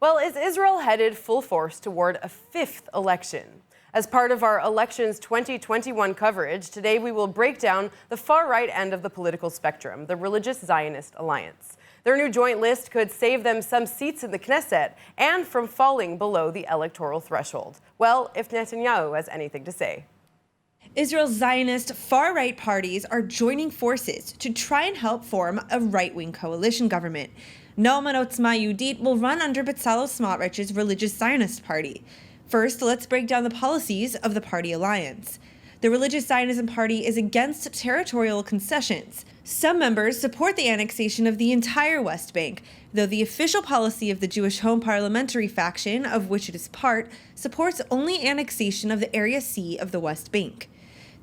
Well, is Israel headed full force toward a fifth election? As part of our Elections 2021 coverage, today we will break down the far-right end of the political spectrum, the Religious Zionist Alliance. Their new joint list could save them some seats in the Knesset and from falling below the electoral threshold. Well, if Netanyahu has anything to say. Israel's Zionist far-right parties are joining forces to try and help form a right-wing coalition government. Noam and Otzma Yehudit will run under Bezalel Smotrich's Religious Zionist Party. First, let's break down the policies of the party alliance. The Religious Zionism Party is against territorial concessions. Some members support the annexation of the entire West Bank, though the official policy of the Jewish Home Parliamentary faction, of which it is part, supports only annexation of the Area C of the West Bank.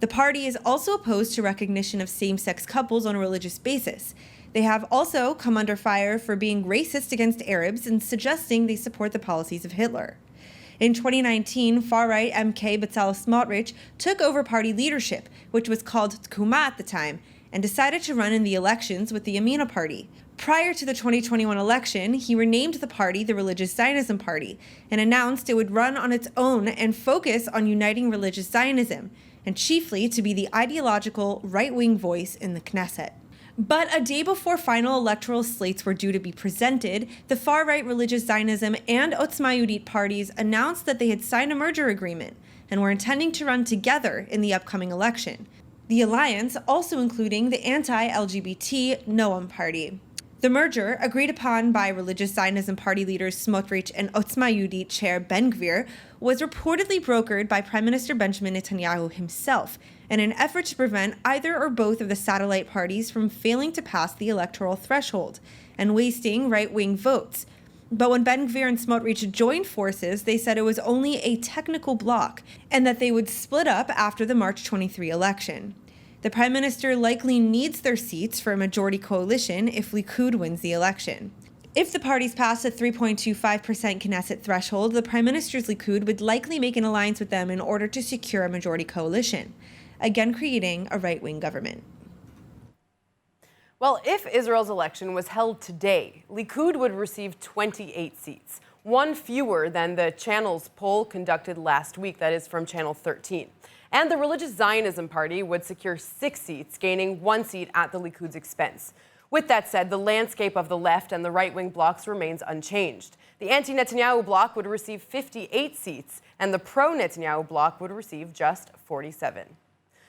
The party is also opposed to recognition of same-sex couples on a religious basis. They have also come under fire for being racist against Arabs and suggesting they support the policies of Hitler. In 2019, far-right MK Bezalel Smotrich took over party leadership, which was called Tkuma at the time, and decided to run in the elections with the Yamina party. Prior to the 2021 election, he renamed the party the Religious Zionism Party and announced it would run on its own and focus on uniting religious Zionism, and chiefly to be the ideological right-wing voice in the Knesset. But a day before final electoral slates were due to be presented, the far-right Religious Zionism and Otzma Yehudit parties announced that they had signed a merger agreement and were intending to run together in the upcoming election. The alliance also including the anti-LGBT Noam party. The merger, agreed upon by Religious Zionism Party leaders Smotrich and Otzma Yehudit chair Ben Gvir, was reportedly brokered by Prime Minister Benjamin Netanyahu himself in an effort to prevent either or both of the satellite parties from failing to pass the electoral threshold and wasting right-wing votes. But when Ben Gvir and Smotrich joined forces, they said it was only a technical block and that they would split up after the March 23 election. The Prime Minister likely needs their seats for a majority coalition if Likud wins the election. If the parties pass the 3.25% Knesset threshold, the Prime Minister's Likud would likely make an alliance with them in order to secure a majority coalition, again creating a right-wing government. Well, if Israel's election was held today, Likud would receive 28 seats, one fewer than the Channel's poll conducted last week, that is from Channel 13. And the Religious Zionism Party would secure 6 seats, gaining 1 seat at the Likud's expense. With that said, the landscape of the left and the right-wing blocs remains unchanged. The anti-Netanyahu bloc would receive 58 seats, and the pro-Netanyahu bloc would receive just 47.